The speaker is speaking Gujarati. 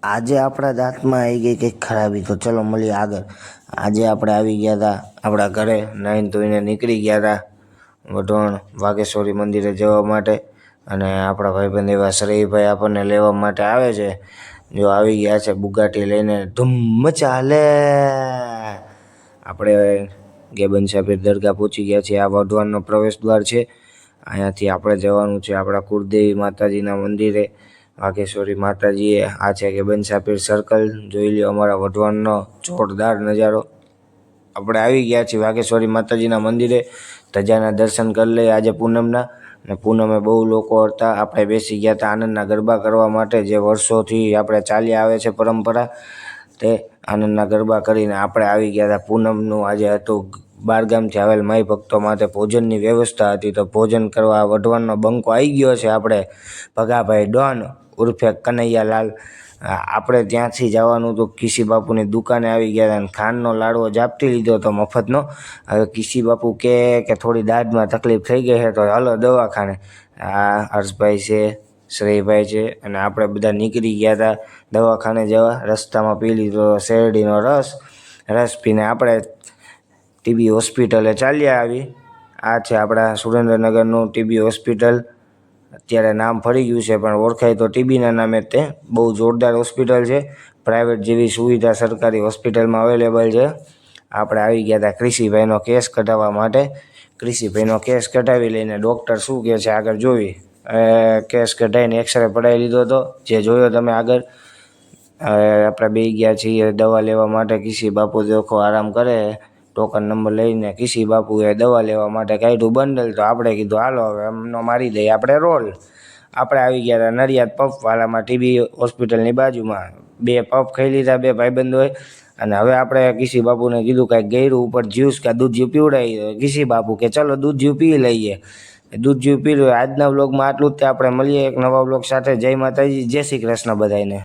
આજે આપણા દાંતમાં આવી ગઈ કંઈક ખરાબી, તો ચલો મળીએ આગળ. આજે આપણે આવી ગયા હતા આપણા ઘરે, નાહીને ધોઈને નીકળી ગયા હતા વઢવાણ વાઘેશ્વરી મંદિરે જવા માટે. અને આપણા ભાઈબંધ એવા શ્રેયભાઈ આપણને લેવા માટે આવે છે. જો આવી ગયા છે બુગાટી લઈને, ધૂમ ચાલે. આપણે ગેબન સાબીર દરગાહ પહોંચી ગયા છીએ. આ વઢવાણનો પ્રવેશ દ્વાર છે. અહીંયાથી આપણે જવાનું છે આપણા કુળદેવી માતાજીના મંદિરે. વાઘેશ્વરી માતાજીએ આ છે કે બંસાપીર સર્કલ. જોઈ લ્યો અમારા વઢવાણનો જોરદાર નજારો. આપણે આવી ગયા છીએ વાઘેશ્વરી માતાજીના મંદિરે. ધજાના દર્શન કરી લઈએ આજે પૂનમના. અને પૂનમે બહુ લોકો હતા. આપણે બેસી ગયા હતા આનંદના ગરબા કરવા માટે, જે વર્ષોથી આપણે ચાલ્યા આવે છે પરંપરા. તે આનંદના ગરબા કરીને આપણે આવી ગયા હતા. પૂનમનું આજે હતું. બારગામથી આવેલ માઈ ભક્તો માટે ભોજનની વ્યવસ્થા હતી, તો ભોજન કરવા વઢવાણનો બંકો આવી ગયો છે. આપણે ભગાભાઈ ડોન ઉર્ફે કનૈયાલાલ. આપણે ત્યાંથી જવાનું તો કિસી બાપુની દુકાને આવી ગયા હતા અને ખાંડનો લાડવો જાપટી લીધો હતો મફતનો. હવે કિસી બાપુ કે થોડી દાઢમાં તકલીફ થઈ ગઈ છે તો હાલો દવાખાને. આ હર્ષભાઈ છે, શ્રેયભાઈ છે, અને આપણે બધા નીકળી ગયા હતા દવાખાને જવા. રસ્તામાં પી લીધો શેરડીનો રસ પીને આપણે ટીબી હોસ્પિટલે ચાલ્યા આવી. આ છે આપણા સુરેન્દ્રનગરનું ટીબી હોસ્પિટલ. અત્યારે નામ ફરી ગયું છે પણ ઓળખાય તો ટીબીના નામે તે. બહુ જોરદાર હોસ્પિટલ છે. પ્રાઇવેટ જેવી સુવિધા સરકારી હોસ્પિટલમાં અવેલેબલ છે. આપણે આવી ગયા હતા ક્રિશીભાઈનો કેસ કઢાવવા માટે. ક્રિશીભાઈનો કેસ કઢાવી લઈને ડૉક્ટર શું કહે છે આગળ જોવી. કેસ કઢાવીને એક્સરે પડાવી લીધો હતો, જે જોયો તમે આગળ. આપણે બે ગયા છીએ દવા લેવા માટે. કિસી બાપુ દેખો આરામ કરે. ટોકન નંબર લઈને કિસી બાપુએ દવા લેવા માટે કાઢ્યું બંડલ, તો આપણે કીધું હાલો હવે એમનો મારી દઈએ આપણે રોલ. આપણે આવી ગયા હતા નડિયાદ પફવાલામાં, ટીબી હોસ્પિટલની બાજુમાં. 2 પફ ખાઈ લીધા 2 ભાઈબંધોએ. અને હવે આપણે કિસી બાપુને કીધું કાંઈક ગયરું ઉપર જ્યુસ કે દૂધ પીવડાવી. કિસી બાપુ કે ચલો દૂધ પી લઈએ. દૂધ પી લો. આજના વ્લોગમાં આટલું જ. આપણે મળીએ એક નવા વ્લોગ સાથે. જય માતાજી, જય શ્રી કૃષ્ણ બધાને.